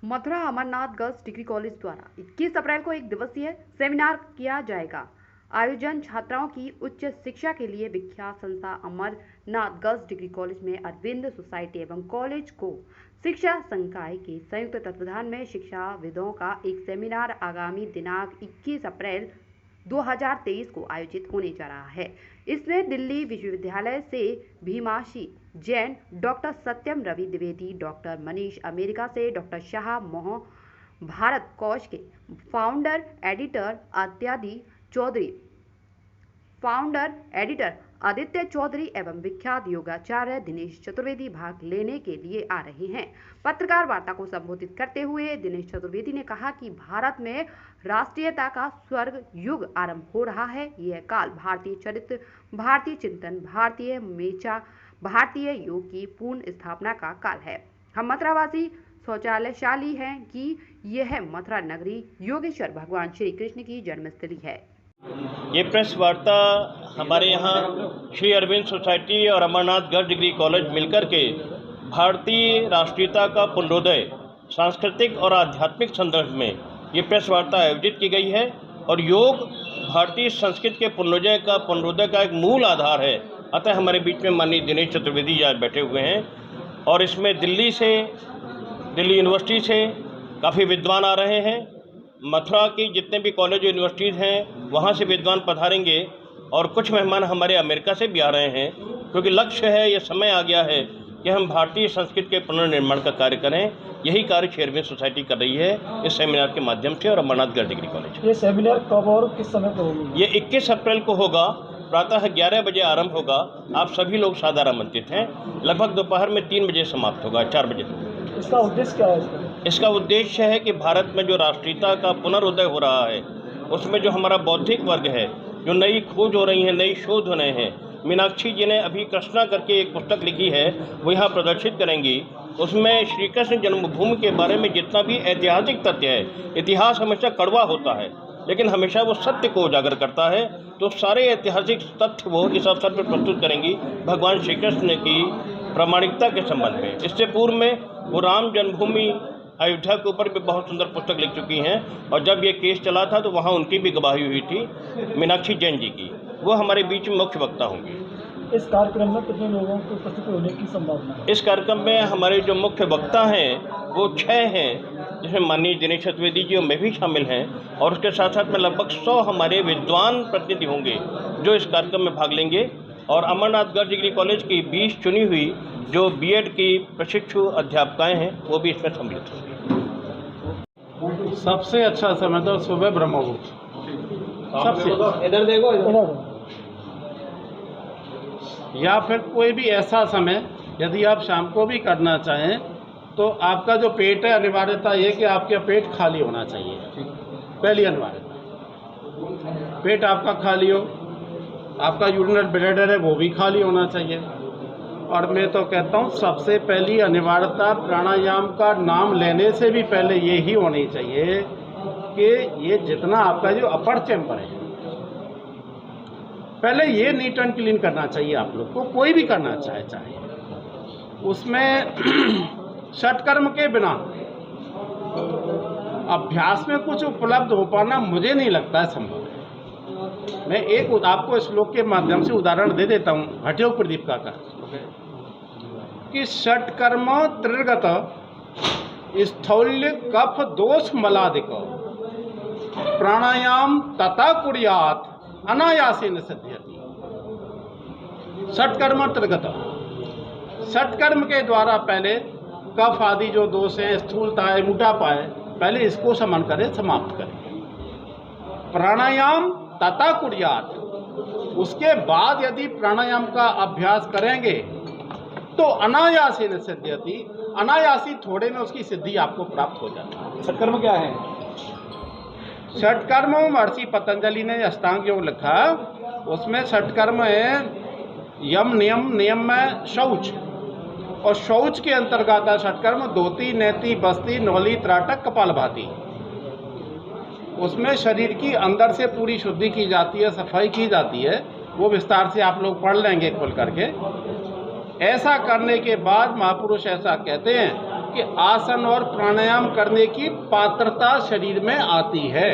Mathura Amarnath girls degree college द्वारा 21 अप्रैल को एक दिवसीय सेमिनार किया जाएगा। आयोजन छात्राओं की उच्च शिक्षा के लिए विख्यात संस्था अमरनाथ गर्ल्स डिग्री कॉलेज में अरविंद सोसाइटी एवं कॉलेज को शिक्षा संकाय के संयुक्त तत्वाधान में शिक्षाविदों का एक सेमिनार आगामी दिनांक 21 अप्रैल 2023 को आयोजित होने जा रहा है। इसमें दिल्ली विश्वविद्यालय से भीमाशी जैन, डॉक्टर सत्यम रवि द्विवेदी, डॉक्टर मनीष अमेरिका से, डॉक्टर शाह मोह भारत कोश के फाउंडर एडिटर आदित्य चौधरी एवं विख्यात योगाचार्य दिनेश चतुर्वेदी भाग लेने के लिए आ रहे हैं। पत्रकार वार्ता को संबोधित करते हुए दिनेश चतुर्वेदी ने कहा कि भारत में राष्ट्रीयता का स्वर्ग युग आरंभ हो रहा है। यह काल भारतीय चरित्र, भारतीय चिंतन, भारतीय मेचा, भारतीय योग की पूर्ण स्थापना का काल है। हम मथुरावासी शौचालयशाली हैं कि यह मथुरा नगरी योगेश्वर भगवान श्री कृष्ण की जन्मस्थली है। ये प्रेस वार्ता हमारे यहाँ श्री अरविंद सोसाइटी और अमरनाथ गर्ल्स डिग्री कॉलेज मिलकर के भारतीय राष्ट्रीयता का पुनरोदय सांस्कृतिक और आध्यात्मिक संदर्भ में ये प्रेस वार्ता आयोजित की गई है। और योग भारतीय संस्कृति के पुनरोदय का एक मूल आधार है। अतः हमारे बीच में माननीय दिनेश चतुर्वेदी जी आज बैठे हुए हैं और इसमें दिल्ली यूनिवर्सिटी से काफ़ी विद्वान आ रहे हैं। मथुरा की जितने भी कॉलेज यूनिवर्सिटीज़ हैं वहाँ से विद्वान पधारेंगे और कुछ मेहमान हमारे अमेरिका से भी आ रहे हैं, क्योंकि लक्ष्य है, यह समय आ गया है कि हम भारतीय संस्कृति के पुनर्निर्माण का कार्य करें। यही कार्य श्री अरविंद सोसाइटी कर रही है इस सेमिनार के माध्यम से और अमरनाथ गर्ल्स डिग्री कॉलेज। ये सेमिनार कब और किस समय पर होगा? ये 21 अप्रैल को होगा, प्रातः 11 बजे आरंभ होगा। आप सभी लोग सादर आमंत्रित हैं। लगभग दोपहर में 3 बजे समाप्त होगा, 4 बजे तक। इसका उद्देश्य क्या है? इसका उद्देश्य है कि भारत में जो राष्ट्रीयता का पुनरुदय हो रहा है उसमें जो हमारा बौद्धिक वर्ग है, जो नई खोज हो रही है, नई शोध हो रहे हैं। मीनाक्षी जी ने अभी कृष्णा करके एक पुस्तक लिखी है, वो यहाँ प्रदर्शित करेंगी। उसमें श्री कृष्ण जन्मभूमि के बारे में जितना भी ऐतिहासिक तथ्य है, इतिहास हमेशा कड़वा होता है लेकिन हमेशा वो सत्य को उजागर करता है, तो सारे ऐतिहासिक तथ्य वो इस अवसर पर प्रस्तुत करेंगी भगवान श्री कृष्ण की प्रामाणिकता के संबंध में। इससे पूर्व में वो राम जन्मभूमि अयोध्या के ऊपर भी बहुत सुंदर पुस्तक लिख चुकी हैं और जब ये केस चला था तो वहाँ उनकी भी गवाही हुई थी, मीनाक्षी जैन जी की। वो हमारे बीच में मुख्य वक्ता होंगी। इस कार्यक्रम में कितने लोगों को उपस्थित होने की संभावना है? इस कार्यक्रम में हमारे जो मुख्य वक्ता हैं वो 6 हैं, जिसमें माननीय दिनेश चतुर्वेदी जी और मैं भी शामिल हैं, और उसके साथ साथ में लगभग 100 हमारे विद्वान प्रतिनिधि होंगे जो इस कार्यक्रम में भाग लेंगे। और अमरनाथ गर्ल्स डिग्री कॉलेज की 20 चुनी हुई जो बीएड की प्रशिक्षु अध्यापिकाएँ हैं वो भी इसमें सम्मिलित होंगी। सबसे अच्छा समय तो सुबह ब्रह्म मुहूर्त, सबसे इधर देखो, या फिर कोई भी ऐसा समय यदि आप शाम को भी करना चाहें तो आपका जो पेट है, अनिवार्यता ये कि आपका पेट खाली होना चाहिए। पहली अनिवार्यता, पेट आपका खाली हो, आपका यूरिनरी ब्लैडर है वो भी खाली होना चाहिए। और मैं तो कहता हूँ सबसे पहली अनिवार्यता प्राणायाम का नाम लेने से भी पहले ये ही होनी चाहिए कि ये जितना आपका जो अपर चैम्बर है पहले ये नीट एंड क्लीन करना चाहिए। आप लोग को कोई भी करना चाहे उसमें षटकर्म के बिना अभ्यास में कुछ उपलब्ध हो पाना मुझे नहीं लगता है संभव है। मैं एक आपको श्लोक के माध्यम से उदाहरण दे देता हूँ हठयोग प्रदीपिका का, कि षटकर्म त्रिगत स्थौल्य कफ दोष मलादिक प्राणायाम तथा कुर्यात अनायासेन सिद्ध्यति। षटकर्म त्रिगत, षटकर्म के द्वारा पहले कफ आदि जो दोष हैं, स्थूलता है, मोटापा है, पहले इसको समन करें, समाप्त करें। प्राणायाम तथा कुर्यात, उसके बाद यदि प्राणायाम का अभ्यास करेंगे तो अनायासेन सिद्ध्यति, अनायासी थोड़े में उसकी सिद्धि आपको प्राप्त हो जाती है। षटकर्म क्या है? षटकर्म महर्षि पतंजलि ने अष्टांग योग लिखा, उसमें षटकर्म है यम नियम, नियम में शौच, और शौच के अंतर्गत है षटकर्म धोती, नेति, बस्ती, नौली, त्राटक, कपालभाति। उसमें शरीर की अंदर से पूरी शुद्धि की जाती है, सफाई की जाती है। वो विस्तार से आप लोग पढ़ लेंगे खोल करके। ऐसा करने के बाद महापुरुष ऐसा कहते हैं कि आसन और प्राणायाम करने की पात्रता शरीर में आती है।